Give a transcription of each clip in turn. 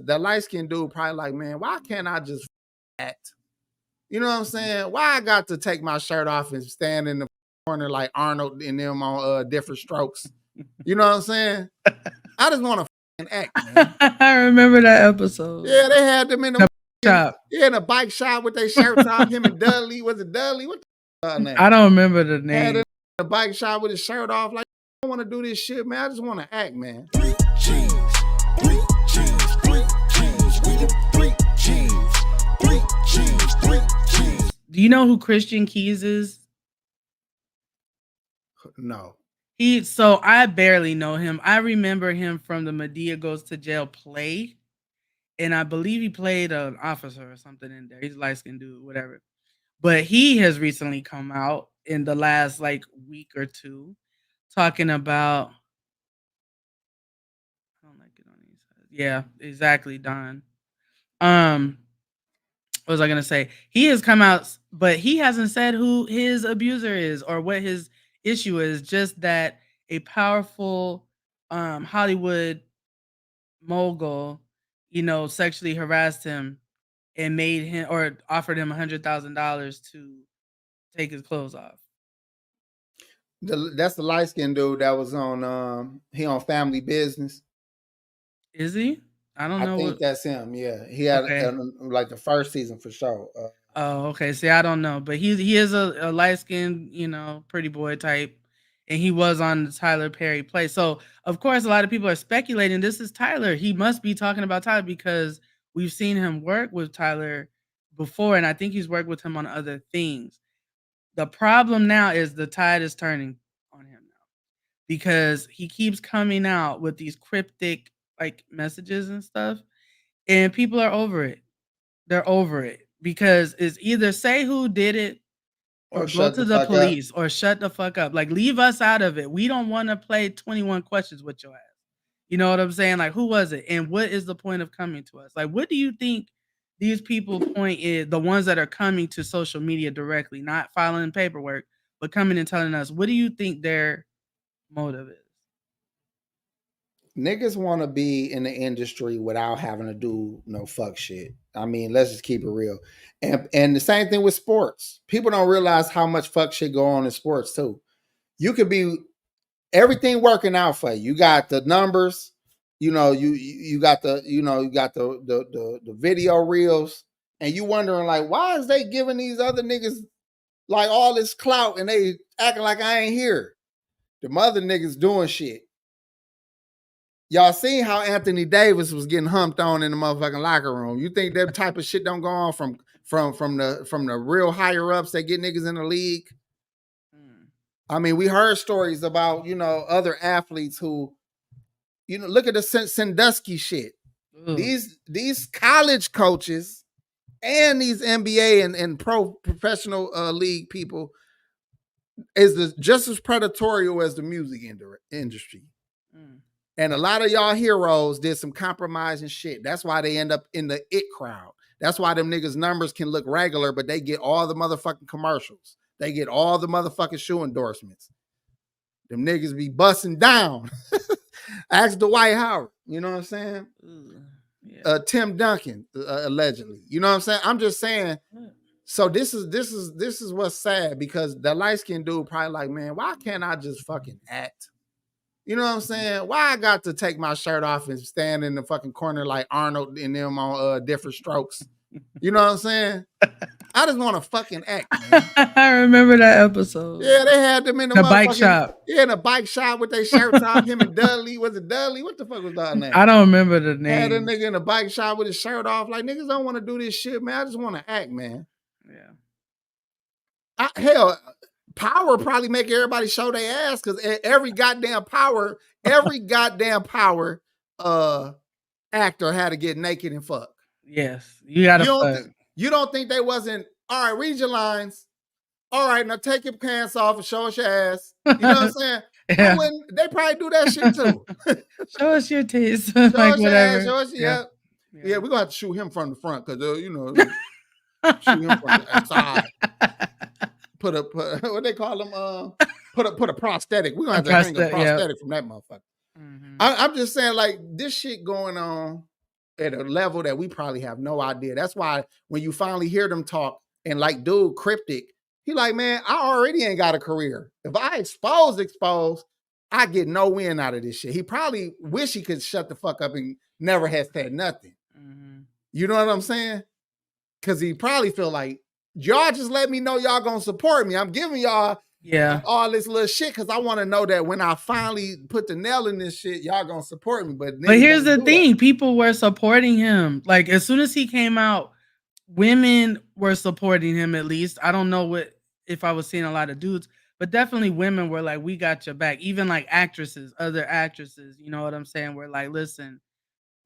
That light-skinned dude probably like, man, why can't I just act? You know what I'm saying? Why I got to take my shirt off and stand in the corner like Arnold and them on Different Strokes? You know what I'm saying? I just want to act, man. I remember that episode. Yeah, they had them in the shop. Yeah, in a bike shop with their shirts off. Him and Dudley. Was it Dudley? What the name? I don't remember the name. Had him in a bike shop with his shirt off. Like, I don't want to do this shit, man. I just want to act, man. 3 cheese, 3 cheese, 3 cheese, 3 cheese, 3 cheese, 3 cheese. Do you know who Christian Keys is? No. So I barely know him. I remember him from the Madea Goes to Jail play. And I believe he played an officer or something in there. He's a light-skinned dude, whatever. But he has recently come out in the last like week or two talking about. I don't like it on these sides. Yeah, exactly, Don. What was I gonna say? He has come out, but he hasn't said who his abuser is or what his issue is. Just that a powerful Hollywood mogul, sexually harassed him and made him or offered him $100,000 to take his clothes off. That's the light-skinned dude that was on he on Family Business. Is he? I don't know. I think that's him. Yeah, he had like the first season for sure. Oh, okay. See, I don't know, but he is a light-skinned, pretty boy type, and he was on the Tyler Perry play. So of course, a lot of people are speculating this is Tyler. He must be talking about Tyler because we've seen him work with Tyler before, and I think he's worked with him on other things. The problem now is the tide is turning on him now because he keeps coming out with these cryptic like messages and stuff, and people are over it. They're over it because it's either say who did it or go to the police or shut the fuck up. Like, leave us out of it. We don't want to play 21 questions with your ass. You know what I'm saying? Like, who was it? And what is the point of coming to us? Like, what do you think these people point is, the ones that are coming to social media directly, not filing paperwork, but coming and telling us, what do you think their motive is? Niggas want to be in the industry without having to do no fuck shit. I mean, let's just keep it real. And the same thing with sports. People don't realize how much fuck shit go on in sports too. You could be everything working out for you. You got the numbers, you got the video reels, and you wondering like, why is they giving these other niggas like all this clout and they acting like I ain't here? The mother niggas doing shit. Y'all seen how Anthony Davis was getting humped on in the motherfucking locker room. You think that type of shit don't go on from the real higher ups that get niggas in the league? I mean, we heard stories about, other athletes who, look at the Sandusky shit. These college coaches and these NBA and professional league people is just as predatory as the music industry. And a lot of y'all heroes did some compromising shit. That's why they end up in the it crowd. That's why them niggas' numbers can look regular, but they get all the motherfucking commercials. They get all the motherfucking shoe endorsements. Them niggas be busting down. Ask Dwight Howard. You know what I'm saying? Yeah. Tim Duncan, allegedly. You know what I'm saying? I'm just saying. So this is what's sad because the light-skinned dude probably like, man, why can't I just fucking act? You know what I'm saying? Why I got to take my shirt off and stand in the fucking corner like Arnold and them on Different Strokes? You know what I'm saying? I just want to fucking act, man. I remember that episode. Yeah, they had them in the bike shop. Yeah, in a bike shop with their shirts off. Him and Dudley. Was it Dudley? What the fuck was that name? I don't remember the name. Had a nigga in a bike shop with his shirt off. Like, niggas don't want to do this shit, man. I just want to act, man. Yeah. Hell, power probably make everybody show their ass because every goddamn power actor had to get naked and fuck. Yes, you gotta fuck. You don't think they wasn't, all right, read your lines. All right, now take your pants off and show us your ass. You know what I'm saying? Yeah. They probably do that shit too. Show us your tits. Show like us whatever. Your ass, show us, yeah, we're going to have to shoot him from the front because, shoot him from the side. Put what they call them? Put a prosthetic. We're going to have to hang a prosthetic from that motherfucker. Mm-hmm. I'm just saying, like, this shit going on. at a level that we probably have no idea. That's why when you finally hear them talk and like dude cryptic, he like, man, I already ain't got a career. If I expose, I get no win out of this shit. He probably wish he could shut the fuck up and never has said nothing. Mhm. You know what I'm saying? Because he probably feel like, y'all just let me know y'all gonna support me. I'm giving y'all Yeah. all this little shit because I want to know that when I finally put the nail in this shit, y'all gonna support me. But But niggas here's don't the do that. thing, people were supporting him. Like as soon as he came out, women were supporting him at least. I don't know what if I was seeing a lot of dudes, but definitely women were like, "We got your back." Even like actresses, other actresses, you know what I'm saying? We're like, "Listen,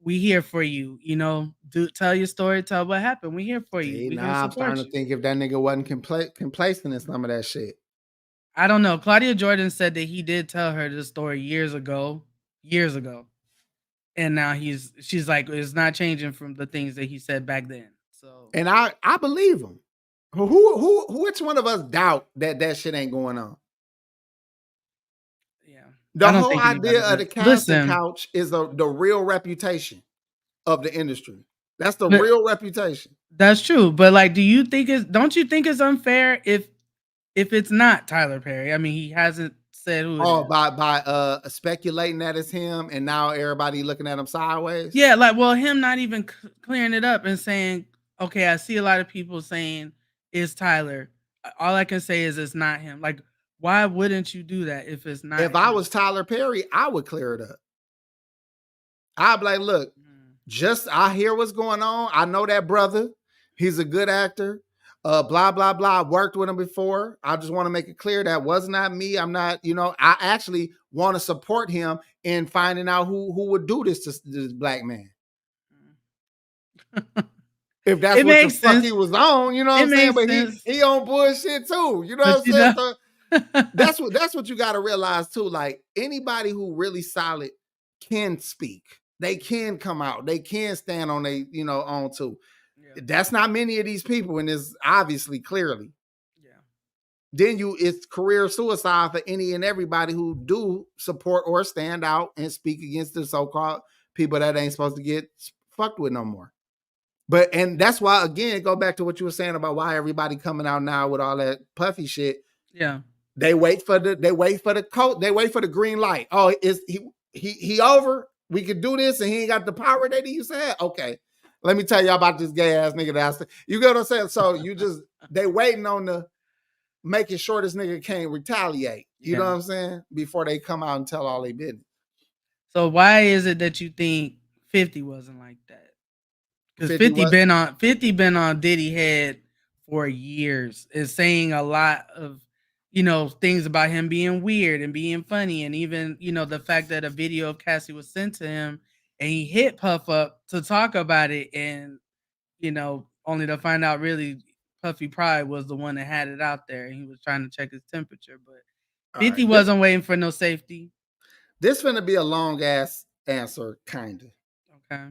we here for you. You know, do tell your story, tell what happened. We here for you. See, We here to now I'm support starting to you." think if that nigga wasn't complacent in some of that shit. I don't know. Claudia Jordan said that he did tell her this story years ago, and now she's like, it's not changing from the things that he said back then. So And I believe him. Which one of us doubt that that shit ain't going on? yeah, The I don't whole think anybody idea of the does. casting Listen, couch is the real reputation of the industry. That's the but real reputation. that's true. But like, don't you think it's unfair if it's not Tyler Perry? I mean, he hasn't said who it Oh, is. by speculating that it's him, and now everybody looking at him sideways. Yeah, like, well, him not even clearing it up and saying, okay, I see a lot of people saying it's Tyler. All I can say is it's not him. Like, why wouldn't you do that if it's not If I him? was Tyler Perry, I would clear it up. I'd be like, look, Mm, just I hear what's going on. I know that brother. He's a good actor. Blah, blah, blah. I worked with him before. I just want to make it clear that was not me. I'm not, I actually want to support him in finding out who would do this to this black man. mm. If that's It what the makes fuck sense. he was on, you know what It I'm saying? makes But sense. he on bullshit too. You know what But I'm you saying? know, So that's what you gotta realize too. Like anybody who really solid can speak. They can come out. They can stand on they, on too. yeah, That's not many of these people, and it's obviously clearly. yeah, Then it's career suicide for any and everybody who do support or stand out and speak against the so-called people that ain't supposed to get fucked with no more. And that's why again, go back to what you were saying about why everybody coming out now with all that puffy shit. yeah. They wait for the coat, they wait for the green light. Oh, is he over? We could do this, and he ain't got the power that he used to have. Okay, let me tell y'all about this gay ass nigga that you get what I'm saying. So they waiting on the making sure this nigga can't retaliate. You know Yeah. what I'm saying? Before they come out and tell all they business. So why is it that you think 50 wasn't like that? Because 50 what? 50 been on Diddy head for years, is saying a lot of things about him being weird and being funny, and even the fact that a video of Cassie was sent to him and he hit Puff up to talk about it, and only to find out really Puffy Pride was the one that had it out there and he was trying to check his temperature, but All 50 right. This wasn't waiting for no safety. this gonna be a long ass answer, kinda. Okay.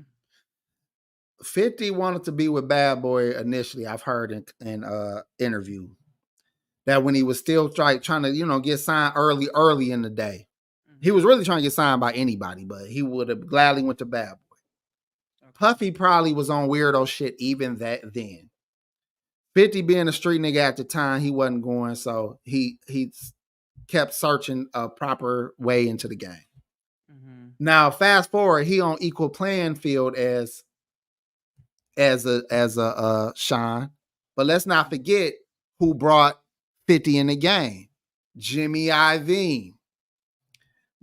50 wanted to be with Bad Boy initially. I've heard in interview that when he was still trying to get signed early in the day, he was really trying to get signed by anybody, but he would have gladly went to Bad Boy. Okay. Puffy probably was on weirdo shit even then. 50 being a street nigga at the time, he wasn't going, so he kept searching a proper way into the game. Mm-hmm. Now, fast forward, he on equal playing field as a Sean, but let's not forget who brought 50 in the game. Jimmy Iovine,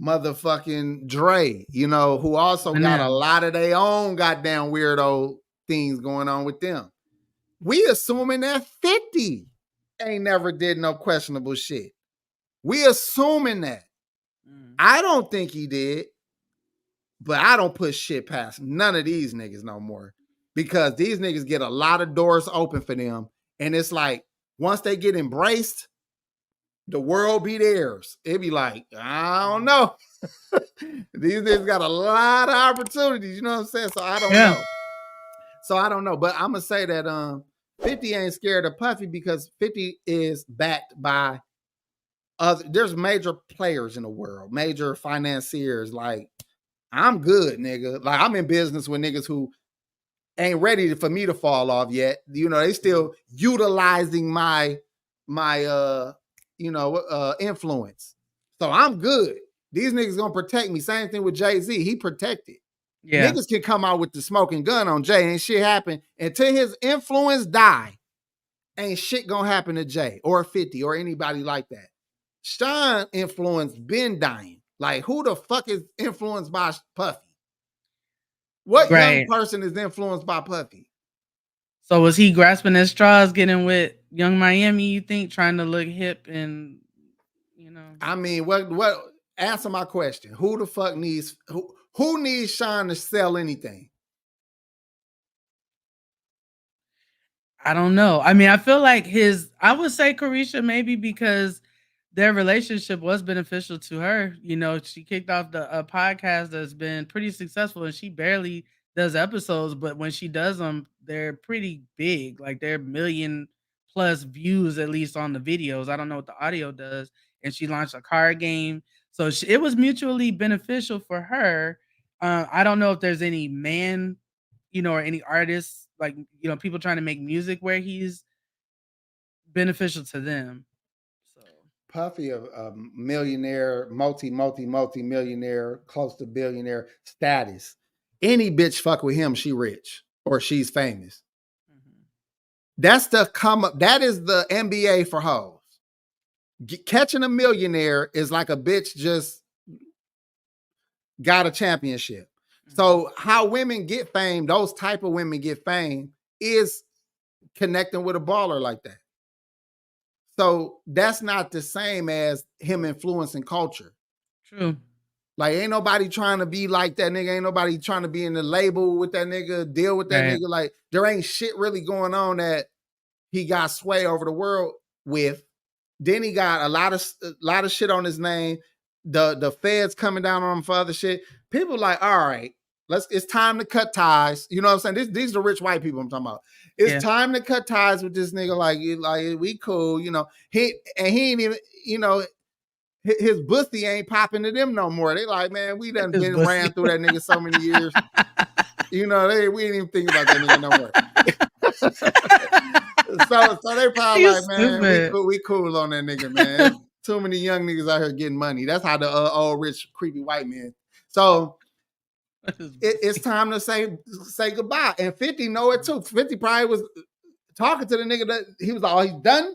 motherfucking Dre, who also got a lot of their own goddamn weirdo things going on with them. We assuming that 50 ain't never did no questionable shit. We assuming that. I don't think he did, but I don't put shit past none of these niggas no more, because these niggas get a lot of doors open for them. And it's like, once they get embraced, the world be theirs. It be like, I don't know. These niggas got a lot of opportunities, you know what I'm saying? So I don't know. But I'm gonna say that 50 ain't scared of Puffy because 50 is backed by there's major players in the world, major financiers. Like, I'm good, nigga. Like, I'm in business with niggas who ain't ready for me to fall off yet. You know, they still utilizing my influence. So I'm good. These niggas gonna protect me. Same thing with Jay-Z. He protected. Yeah. Niggas can come out with the smoking gun on Jay, and shit happen until his influence die. Ain't shit gonna happen to Jay or 50 or anybody like that. Sean influence been dying. Like, who the fuck is influenced by Puffy? What young Right. person is influenced by Puffy? So was he grasping at straws, getting with Young Miami, you think, trying to look hip and, you know? I mean, what answer my question. Who the fuck needs who needs Sean to sell anything? I don't know. I mean, I feel like I would say Carisha maybe because their relationship was beneficial to her. You know, she kicked off a podcast that's been pretty successful, and she barely does episodes, but when she does them, they're pretty big. Like they're million plus views at least on the videos. I don't know what the audio does. And she launched a card game, so it was mutually beneficial for her. I don't know if there's any man, or any artists like people trying to make music where he's beneficial to them. So Puffy, a millionaire, multi millionaire, close to billionaire status. Any bitch fuck with him, she rich or she's famous. mhm. That's the come up. That is the NBA for hoes. Catching a millionaire is like a bitch just got a championship. So how women get fame, those type of women get fame, is connecting with a baller like that. So that's not the same as him influencing culture. True. Like, ain't nobody trying to be like that nigga. Ain't nobody trying to be in the label with that nigga, deal with that Right. nigga. Like, there ain't shit really going on that he got sway over the world with. Then he got a lot of shit on his name. The feds coming down on him for other shit. People like, all right, it's time to cut ties. You know what I'm saying? These are the rich white people I'm talking about. It's time to cut ties with this nigga. Like we cool, He ain't even, his bussy ain't popping to them no more. They like, man, we done been ran through that nigga so many years. We ain't even think about that nigga no more. so they probably like, man, we cool on that nigga, man. Too many young niggas out here getting money. That's how the old rich creepy white man. So it's time to say goodbye. And 50 know it too. 50 probably was talking to the nigga that he was all, he's done.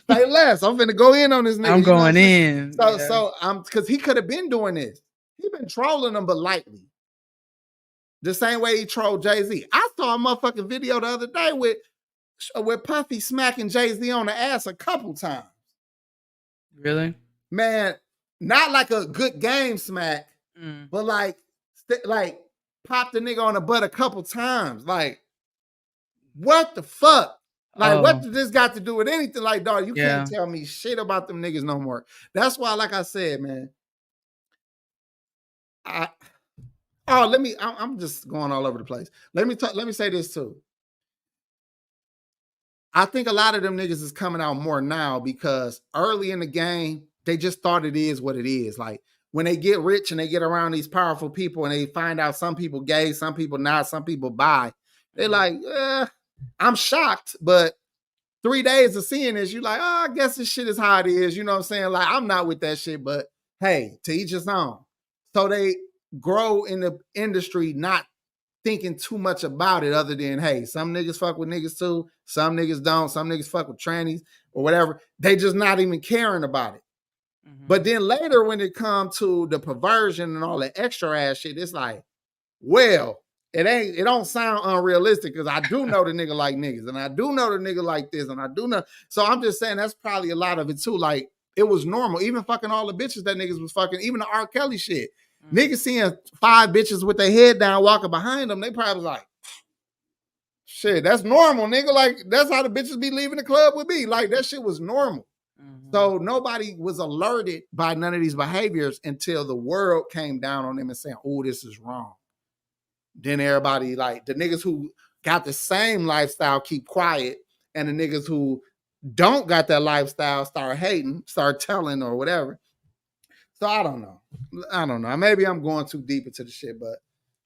Say less. I'm finna go in on this nigga. I'm going in. So because he could have been doing this. He been trolling them, but lightly. The same way he trolled Jay-Z. I saw a motherfucking video the other day with Puffy smacking Jay-Z on the ass a couple times. Really? Man, not like a good game smack, but like pop the nigga on the butt a couple times. Like, what the fuck? Like, what did this got to do with anything? Like, dog, you can't tell me shit about them niggas no more. That's why, like I said, man, I'm just going all over the place. Let me say this too. I think a lot of them niggas is coming out more now because early in the game, they just thought it is what it is. Like, when they get rich and they get around these powerful people and they find out some people gay, some people not, some people bi, they're like, I'm shocked, but 3 days of seeing this, you're like, I guess this shit is how it is. You know what I'm saying? Like, I'm not with that shit, but hey, to each his own. So they grow in the industry not thinking too much about it other than, hey, some niggas fuck with niggas too, some niggas don't, some niggas fuck with trannies or whatever. They just not even caring about it. But then later when it comes to the perversion and all the extra ass shit, it's like, well, it don't sound unrealistic because I do know the nigga like niggas and I do know the nigga like this and I do know. So I'm just saying that's probably a lot of it too. Like, it was normal. Even fucking all the bitches that niggas was fucking, even the R. Kelly shit. Niggas seeing 5 bitches with their head down walking behind them, they probably was like, shit, that's normal, nigga. Like, that's how the bitches be leaving the club with me. Like, that shit was normal. So nobody was alerted by none of these behaviors until the world came down on them and saying, oh, this is wrong. Then everybody, like, the niggas who got the same lifestyle keep quiet, and the niggas who don't got that lifestyle start hating, start telling or whatever. So I don't know. Maybe I'm going too deep into the shit, but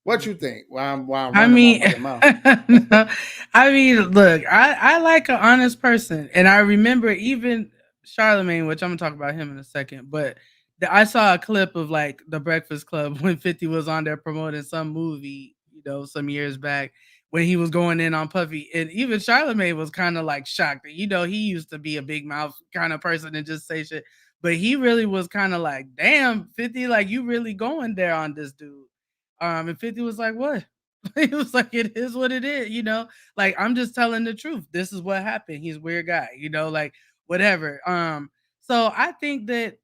What you think? While I'm I running my mean, mother mouth. no, I mean, look, I like an honest person, and I remember even Charlemagne, which I'm gonna talk about him in a second, but I saw a clip of like the Breakfast Club when 50 was on there promoting some movie, some years back when he was going in on Puffy, and even Charlemagne was kind of like shocked. He used to be a big mouth kind of person and just say shit, but he really was kind of like, "Damn, 50, like you really going there on this dude." And 50 was like, "What?" He was like, "It is what it is. Like I'm just telling the truth. This is what happened. He's a weird guy, like whatever." So I think that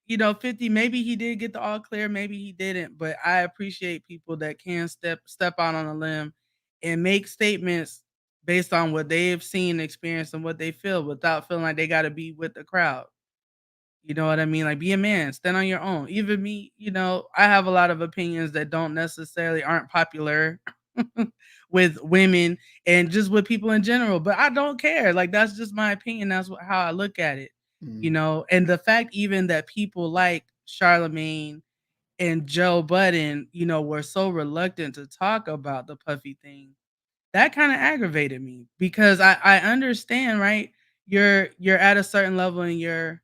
50, maybe he did get the all clear, maybe he didn't, but I appreciate people that can step out on a limb and make statements based on what they've seen, experienced, and what they feel without feeling like they got to be with the crowd. You know what I mean? Like be a man, stand on your own. Even me, I have a lot of opinions that don't necessarily aren't popular with women and just with people in general, but I don't care. Like that's just my opinion. That's how I look at it. Mm. And the fact even that people like Charlemagne and Joe Budden, were so reluctant to talk about the Puffy thing, that kind of aggravated me because I understand, right? You're at a certain level in your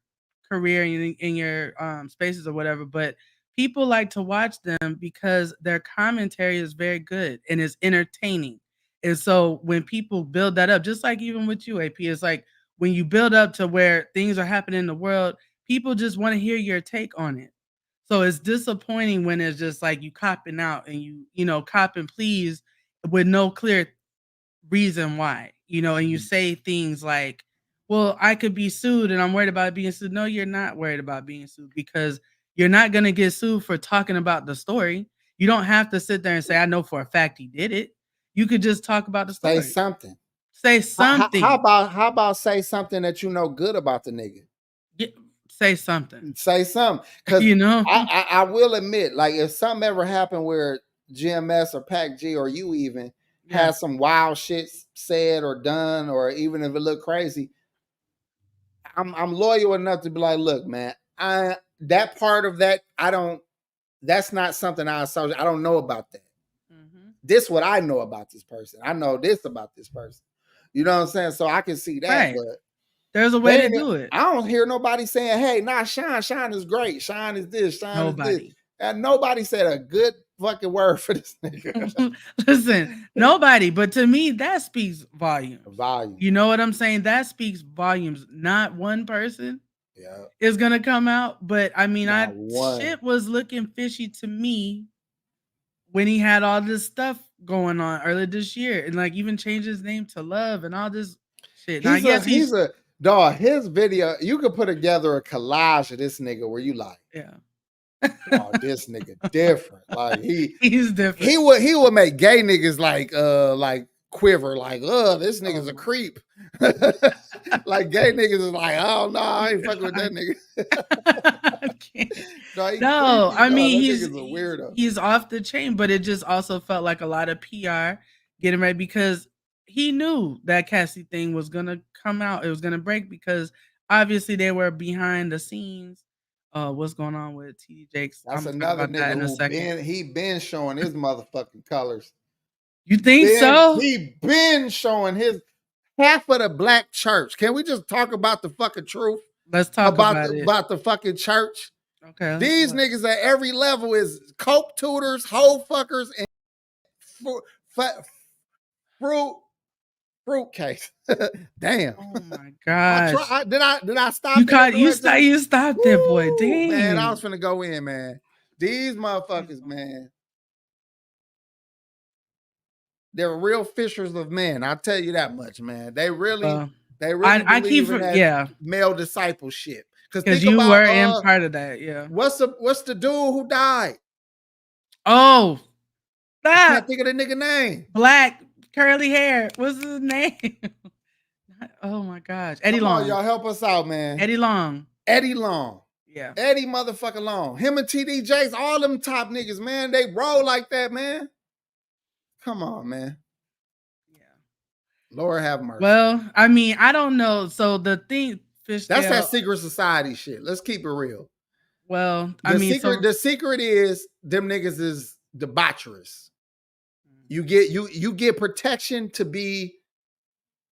career in your spaces or whatever, but people like to watch them because their commentary is very good and is entertaining. And so when people build that up, just like even with you, AP, it's like when you build up to where things are happening in the world, people just want to hear your take on it. So it's disappointing when it's just like you copping out and cop and please with no clear reason why, and you Mhm. say things like, well, I could be sued and I'm worried about being sued. No, you're not worried about being sued because you're not going to get sued for talking about the story. You don't have to sit there and say, I know for a fact he did it. You could just talk about the Say story. something. Say How something. about say something that you know good about the nigga? Get, say something. Say something, because You know? I will admit, like if something ever happened where GMS or Pac G or you even Yeah. had some wild shit said or done, or even if it looked crazy, I'm loyal enough to be like, look, man, I that part of that I don't. That's not something I associate. I don't know about that. Hmm. This what I know about this person. I know this about this person. You know what I'm saying? So I can see that, Right. but There's a way they to ain't, do it. I don't hear nobody saying, "Hey, nah, Shine is great. Shine is this. Shine is this." Nobody. And nobody said a good fucking word for this nigga. Listen, nobody, but to me, that speaks volumes. Volume. You know what I'm saying? That speaks volumes. Not one person Yeah. is gonna come out, but I mean, Not I one. shit was looking fishy to me when he had all this stuff going on earlier this year, and like even changed his name to Love and all this shit. Now, yes, He's he's a dog. His video, you could put together a collage of this nigga where you like, yeah, oh, this nigga different. Like he's different. he would make gay niggas like quiver, like, this Oh nigga's a my creep. Like gay niggas is like, oh no, I ain't fucking with that nigga. I can't. No, he No, creepy, I dog. mean That he's nigga's a he's weirdo. he's off the chain, but it just also felt like a lot of PR getting ready because he knew that Cassie thing was gonna come out. It was gonna break because obviously they were behind the scenes. What's going on with TD Jakes? I'm That's gonna talk another about that nigga in a who second. been showing his motherfucking colors. You think so? He been showing his half of the black church. Can we just talk about the fucking truth Let's talk about it. about the fucking church? Okay. These What? niggas at every level is coke tutors, hoe fuckers, and fruit fruit fruit case. Damn. Oh my I gosh. try. Did I stop incorrectly? You stopped it, boy. Woo, man, I was Dang. finna go in, man. These Keep motherfuckers, going. man, they're real fishers of men. I'll tell you that much, man. Well, They really I keep believe in that yeah, male discipleship. Cause because think you about were in part of that, yeah. what's the dude who died? Oh, I can't that think of the nigga name. black curly hair. What's his name? Oh my gosh, Eddie Come on, Long. y'all, help us out, man. Eddie Long. Eddie Long. Yeah, Eddie motherfucking Long. Him and TD Jakes, all them top niggas, man. They roll like that, man. Come on, man. yeah. Lord have mercy. Well, I mean, I don't know. So the thing, That's that Fishtail. secret society shit. Let's keep it real. Well, I mean, so The secret is them niggas is debaucherous. You get protection to be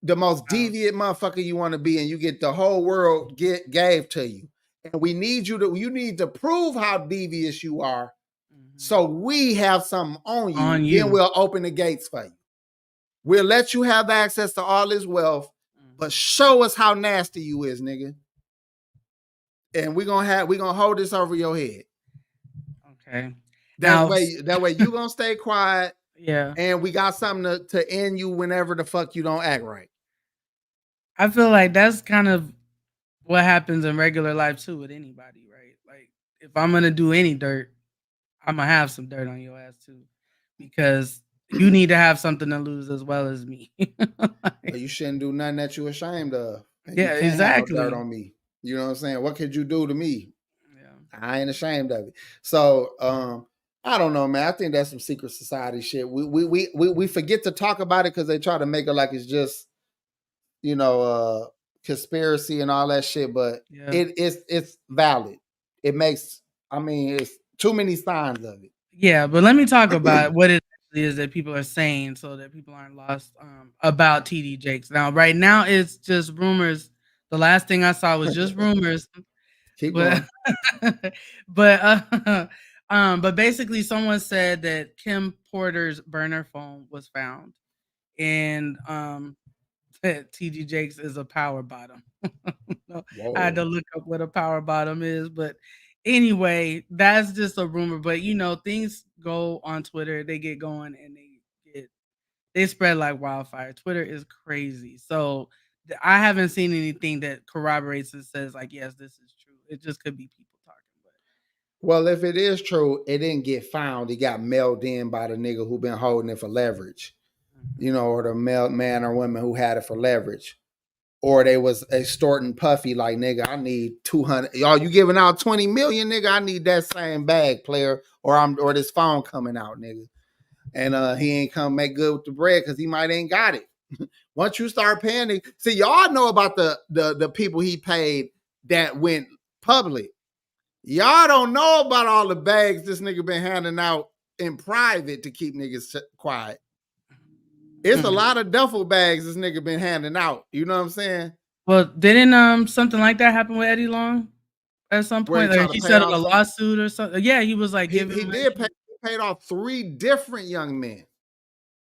the most deviant motherfucker you want to be, and you get the whole world gave to you. And we need you need to prove how devious you are. So we have something on you. Then we'll open the gates for you. We'll let you have access to all this wealth, but show us how nasty you is, nigga. And we're gonna hold this over your head. Okay. That way you gonna stay quiet. Yeah. And we got something to end you whenever the fuck you don't act right. I feel like that's kind of what happens in regular life too with anybody, right? Like if I'm gonna do any dirt, I'm gonna have some dirt on your ass too, because you need to have something to lose as well as me. But you shouldn't do nothing that you're ashamed of. And yeah, you can't exactly. have no dirt on me. You know what I'm saying? What could you do to me? Yeah, I ain't ashamed of it. So I don't know, man. I think that's some secret society shit. We forget to talk about it because they try to make it like it's just, conspiracy and all that shit. But it's valid. It's too many signs of it. Yeah, but let me talk about what it actually is that people are saying so that people aren't lost about TD Jakes. Now, right now, it's just rumors. The last thing I saw was just rumors. Keep going. But basically, someone said that Kim Porter's burner phone was found, and that TD Jakes is a power bottom. I had to look up what a power bottom is, but anyway, that's just a rumor. But things go on Twitter, they get going, and they spread like wildfire. Twitter is crazy. So I haven't seen anything that corroborates and says like, yes, this is true. It just could be people talking. Well, if it is true, it didn't get found. It got mailed in by the nigga who been holding it for leverage, or the man or woman who had it for leverage. Or they was extorting Puffy like, nigga, I need 200. Y'all, you giving out 20 million, nigga? I need that same bag, player, or this phone coming out, nigga. And he ain't come make good with the bread because he might ain't got it. Once you start paying, see, y'all know about the people he paid that went public. Y'all don't know about all the bags this nigga been handing out in private to keep niggas quiet. It's a lot of duffel bags this nigga been handing out. You know what I'm saying? Well, didn't something like that happen with Eddie Long at some point? Like he settled a lawsuit or something. Yeah, he was like giving. He paid off 3 different young men.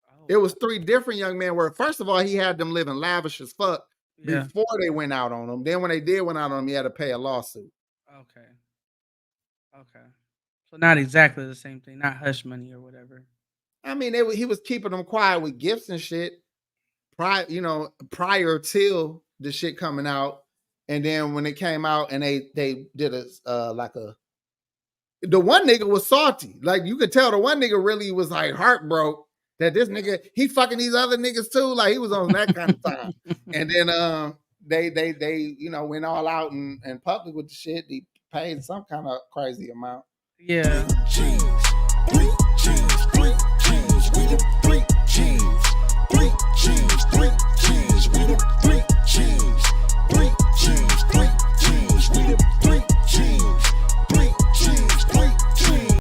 Oh. It was 3 different young men where, first of all, he had them living lavish as fuck before they went out on him. Then when they did went out on him, he had to pay a lawsuit. Okay. So not exactly the same thing, not hush money or whatever. I mean, he was keeping them quiet with gifts and shit prior till the shit coming out. And then when it came out and they did the one nigga was salty. Like you could tell the one nigga really was like heartbroken that this nigga, he fucking these other niggas too. Like he was on that kind of time. And then they went all out and public with the shit. He paid some kind of crazy amount. Yeah. 3 cheese, 3 cheese, 3 cheese, we the 3 cheese.